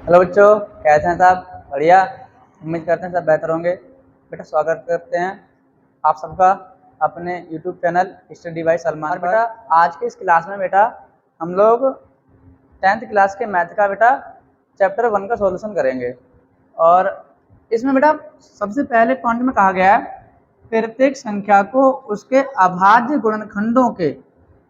Hello बच्चों, कैसे हैं सब? बढ़िया। उम्मीद करते हैं सब बेहतर होंगे। बेटा स्वागत करते हैं आप सबका अपने YouTube channel study bye Salman. और बेटा आज के इस क्लास में बेटा हम लोग 10th क्लास के मैथ का बेटा चैप्टर 1 का सॉल्यूशन करेंगे। और इसमें बेटा सबसे पहले पॉइंट में कहा गया है प्रत्येक संख्या को उसके अभाज्य गुणनखंडों के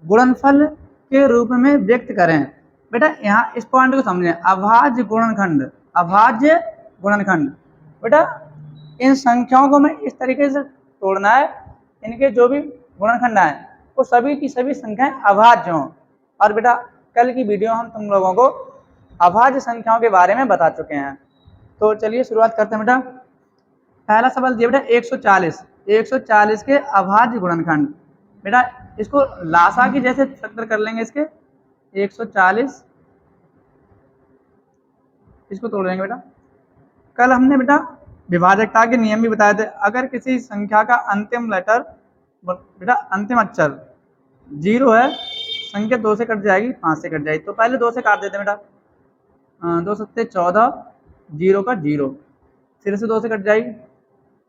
गुणनफल के रूप में व्यक्त करें। बेटा यहाँ इस पॉइंट को समझें, अभाज्य गुणनखंड, अभाज्य गुणनखंड। बेटा इन संख्याओं को हमें इस तरीके से तोड़ना है, इनके जो भी गुणनखंड आए वो सभी की सभी संख्याएं अभाज्य हों। और बेटा कल की वीडियो हम तुम लोगों को अभाज्य संख्याओं के बारे में बता चुके हैं। तो चलिए शुरुआत करते हैं बेटा। पहला सवाल दिया बेटा 140 के अभाज्य गुणनखंड। बेटा इसको लासा की जैसे फैक्टर कर लेंगे, इसके 140 इसको तोड़ देंगे। बेटा कल हमने बेटा विभाजकता के नियम भी बताए थे। अगर किसी संख्या का अंतिम लेटर बेटा अंतिम अक्षर 0 है, संख्या 2 से कट जाएगी, 5 से कट जाएगी। तो पहले 2 से काट देते हैं बेटा। 2 सत्ते 14, 0 का 0, फिर से 2 से कट जाएगी,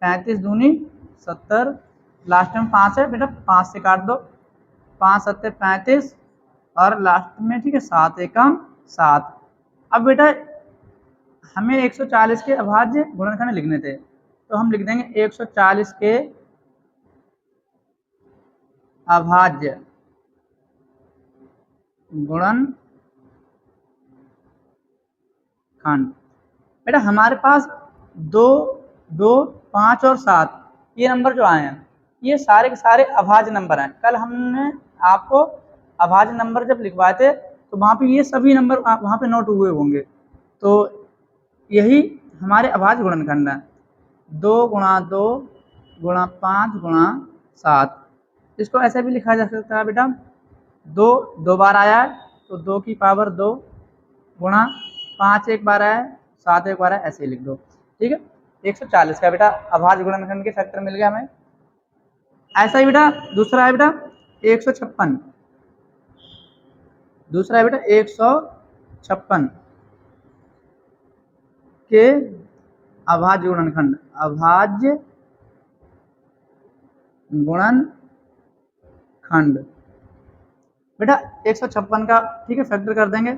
35 दूनी 70, लास्ट में 5 है बेटा, 5 से काट दो, 5 सत्ते 35 और लास्ट में ठीक है 7 एकम 7। अब बेटा हमें 140 के अभाज्य गुणनखंड लिखने थे, तो हम लिख देंगे 140 के अभाज्य गुणनखंड। बेटा हमारे पास 2, 2, 5 और 7 ये नंबर जो आए हैं ये सारे के सारे अभाज्य नंबर हैं। कल हमने आपको अभाज्य नंबर जब लिखवाए थे तो वहाँ पे ये सभी नंबर वहाँ पे नोट हुए होंगे। तो यही हमारे अभाज्य गुणनखंड है। 2 गुणा 2 गुणा 5 गुणा 7। इसको ऐसे भी लिखा जा सकता है बेटा, 2 दो बार आया है तो 2 की पावर 2 गुणा 5 एक बार आया है, 7 एक बार आया, ऐसे ही लिख दो। ठीक है, 140 का बेटा अभाज्य गुणनखंड के फैक्टर मिल गया हमें। ऐसा ही बेटा दूसरा है बेटा 156। दूसरा है बेटा 156 के अभाज्य गुणनखंड, अभाज्य गुणनखंड। बेटा 156 का ठीक है फैक्टर कर देंगे।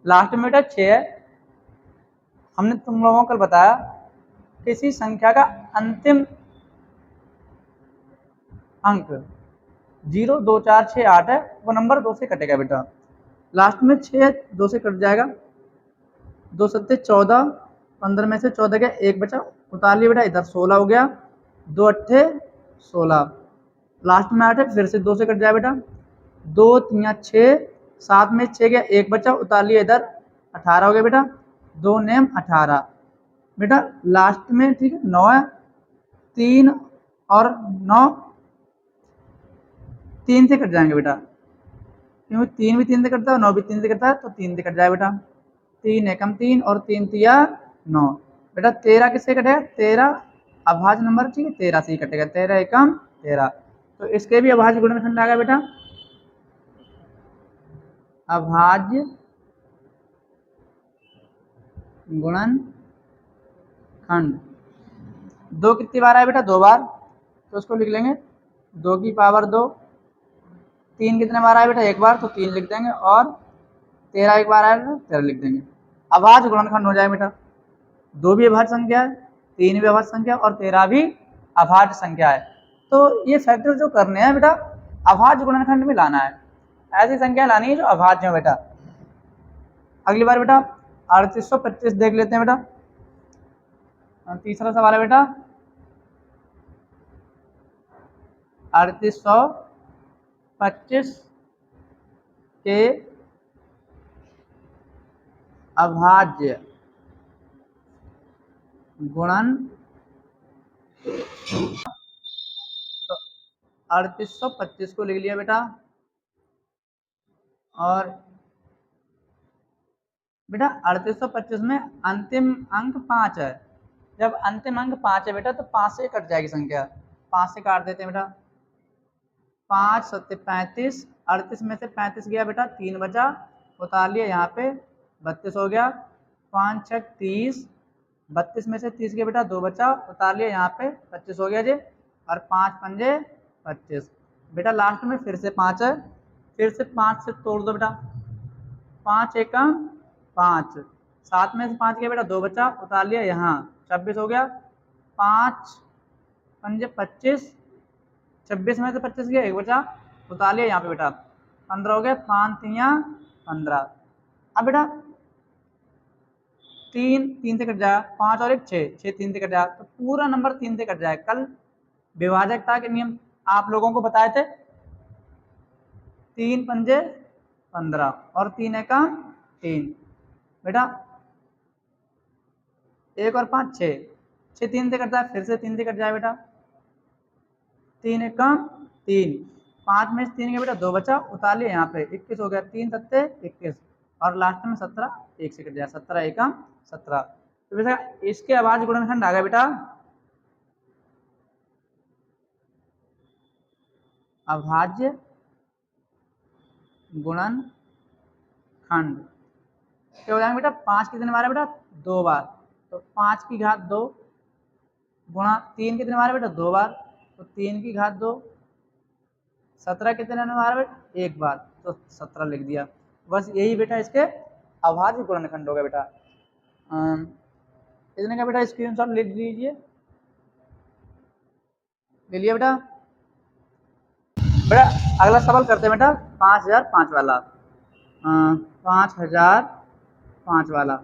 लास्ट में बेटा 6 है। हमने तुम लोगों को कल बताया किसी संख्या का अंतिम अंक 0, 2, 4, 6, 8 है, वो नंबर 2 से कटेगा बेटा। लास्ट में 6 2 से कट जाएगा, 2 सत्ते 14, 15 में से 14 गया, 1 बचा, उतार लिया बेटा, इधर 16 हो गया, 2 अट्ठे 16, लास्ट में 8 है, फिर से 2 से कट जाए बेटा, 2 3 6, 7 में 6 गया, 1 बचा, उतार लिया, इधर 18 हो गया बेटा, 2 नेम 18 बेटा। लास्ट में ठीक है 9 है, 3 और 9 3 से कट जाएंगे बेटा, क्योंकि 3 भी 3 से कटता है, 9 भी 3 से कटता है, तो 3 से कट जाए बेटा। 3 एकम 3 और 3 तिया 9 बेटा। 13 किससे कटेगा? 13 अभाज्य नंबर ठीक है 13 से ही कटेगा, 13 एकम 13। तो इसके भी अभाज्य गुणनखंड आ गया बेटा, अभाज्य गुणनखंड। 2 कितनी बार आया बेटा? 2 बार, तो उसको लिख लेंगे 2 की पावर 2। 3 कितने बार आया बेटा? 1 बार, तो 3 लिख देंगे, और 13 एक बार आया तो 13 लिख देंगे। अभाज्य गुणनखंड हो जाए बेटा। 2 भी अभाज्य संख्या है, 3 भी अभाज्य संख्या और 13 भी अभाज्य संख्या है। तो ये फैक्टर जो करने हैं बेटा अभाज्य गुणनखंड में लाना है, ऐसी संख्या लानी है जो अभाज्य हो बेटा। अगली बार बेटा 3825 देख लेते हैं बेटा। तीसरा सवाल है बेटा 3825 के अभाज्य तो 3825 को लिख लिया बेटा। और बेटा 3825 में अंतिम अंक 5 है। जब अंतिम अंक 5 है बेटा तो 5 से कट जाएगी संख्या, 5 से काट देते हैं बेटा। 5 सत्ते 35, 38 में से 35 गया बेटा 3 बचा, उतार लिया यहाँ पे 32 हो गया, 5 6 30, 32 में से 30 गया बेटा 2 बचा, उतार लिया यहाँ पे 25 हो गया जी, और 5 पंजे 25 बेटा। लास्ट में फिर से 5 है, फिर से 5 से तोड़ दो बेटा, 5 एकम 5, 7 में से 5 गया बेटा 2 बचा, उतार लिया यहाँ 26 हो गया, 5 पंजे 25, 26 में से 25 गया 1 बचा, उतार लिया यहाँ पे बेटा 15 हो गया, 5 तियाँ 15। अब बेटा 3 से कट जाएगा, 5 और 1 6 3 से कट जाएगा, तो पूरा नंबर 3 से कट जाएगा। कल विभाजकता के नियम आप लोगों को बताए थे, 3 पंजे 15 और 3 एकम 3 बेटा, 1 और 5 6 3 से कट जाए, फिर से 3 से कट जाए बेटा, 3 एकम 3, 5 में से 3 गया बेटा 2 बचा, उतार लिया यहाँ पे 21 हो गया, 3 सत्ते 21 और लास्ट में 17 1 से कट जाए, 17 एकम 17। तो बेटा इसके अभाज्य गुणनखंड आ गया बेटा, अभाज्य गुणनखंड क्या हो जाएंगे बेटा, 5 कितने बार है बेटा 2 बार, तो 5 की घात 2 गुणा 3 कितने बार है बेटा 2 बार, तो 3 की घात 2, 17 कितने बार है बेटा 1 बार, तो 17 लिख दिया। बस यही बेटा इसके अभाज्य गुणनखंड हो गया बेटा। इतने का बेटा स्क्रीनशॉट ले लीजिए, ले लिया बेटा। बेटा अगला सवाल करते हैं बेटा 5005 वाला, 5005 वाला।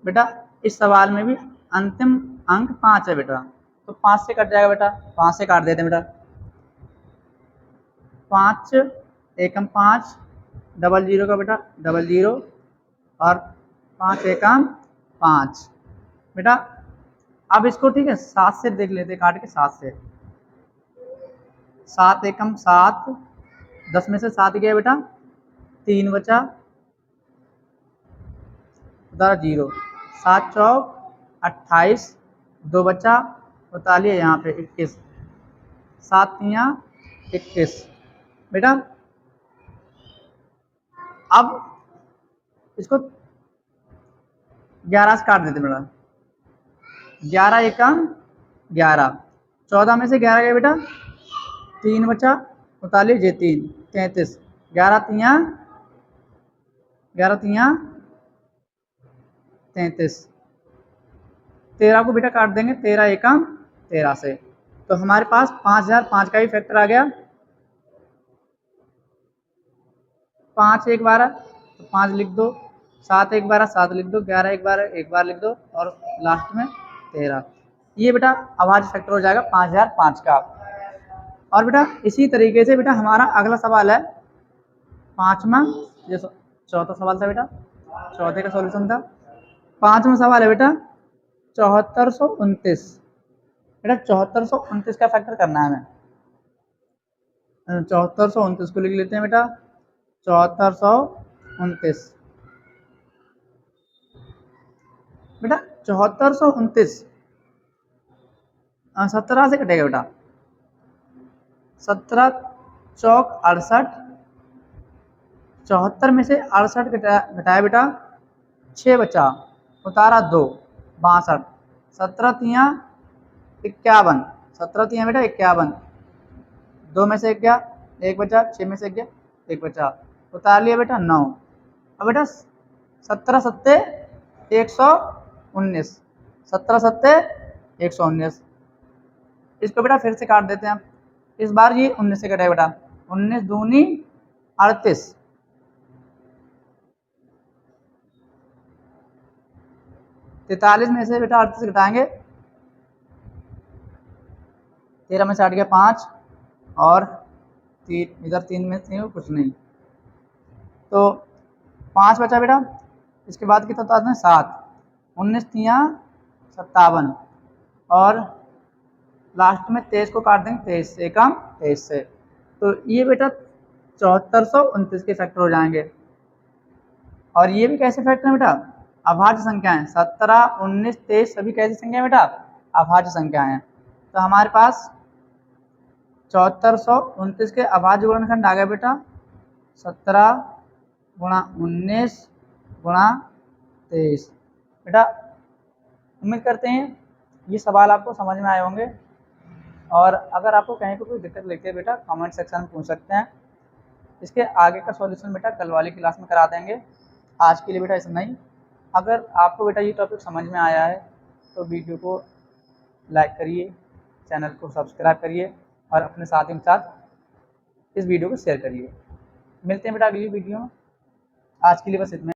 बेटा इस सवाल में भी अंतिम अंक 5 है बेटा, तो 5 से कट जाएगा बेटा, 5 से काट देते हैं बेटा, 5 एकम 5, डबल जीरो का बेटा डबल जीरो, और 5 एकम 5 बेटा। अब इसको ठीक है 7 से देख लेते हैं, काट के 7 से, 7 एकम 7, 10 में से 7 गया बेटा 3 बचा, उतारा 0, 7 चौक 28, 2 बचा, उतार लिया यहाँ पे 21, 7 तियाँ 21 बेटा। अब इसको 11 से काट देते बेटा, 11 एकम 11, 14 में से 11 गया बेटा 3 बचा, उतार लीजिए 3 33, 11 तियाँ 33, 13 को बेटा काट देंगे 13 एकम 13 से, तो हमारे पास 5005 का ही फैक्टर आ गया। 5 1 12 तो 5 लिख दो, 7 1 12 7 लिख दो, 11 1 12 1 बार लिख दो, और लास्ट में 13। ये बेटा अभाज्य फैक्टर हो जाएगा 5005 का। और बेटा इसी तरीके से बेटा हमारा अगला सवाल है 5वां, ये चौथा सवाल था बेटा, चौथे का सॉल्यूशन था। 5वां सवाल है बेटा 7429, बेटा 7429 का फैक्टर करना है हमें। 7429 को लिख लेते हैं बेटा, 7429 बेटा, 7429 17 से कटेगा बेटा, 17 चौक 68, 74 में से 68 घटाया बेटा 6 बचा, उतारा 2 62, 17 तियाँ 51, 17 तियाँ बेटा 51, 2 में से 1 गया 1 बचा, 6 में से 1 गया 1 बचा, उतार लिया बेटा 9। अब बेटा 17 सत्ते 119, 17 सत्ते 119, इसको बेटा फिर से काट देते हैं। इस बार ये 19 से कटेगा बेटा, 19 दूनी 38, 43 में से बेटा 38 घटाएंगे, 13 में से 8 गया 5, और 3 इधर 3 में से कुछ नहीं, तो 5 बचा बेटा। इसके बाद कितना बता दें 7, 19 तियाँ 57, और लास्ट में 23 को काट देंगे 23 से एकम 23 से, तो ये बेटा 7429 के फैक्टर हो जाएंगे। और ये भी कैसे फैक्टर है बेटा, अभाज्य संख्या है, 17 19 23 सभी कैसी संख्या है बेटा अभाज्य संख्याएं हैं। तो हमारे पास 7429 के अभाज्य गुणनखंड आ गया बेटा 17 गुणा 19 गुणा 23। बेटा उम्मीद करते हैं ये सवाल आपको समझ में आए होंगे, और अगर आपको कहीं पर कोई दिक्कत लगती है बेटा कमेंट सेक्शन में पूछ सकते हैं। इसके आगे का सॉल्यूशन बेटा कल वाली क्लास में करा देंगे। आज के लिए बेटा इतना ही। अगर आपको बेटा ये टॉपिक समझ में आया है तो वीडियो को लाइक करिए, चैनल को सब्सक्राइब करिए और अपने साथियों के साथ इस वीडियो को शेयर करिए। मिलते हैं बेटा अगली वीडियो में। आज के लिए बस इतना।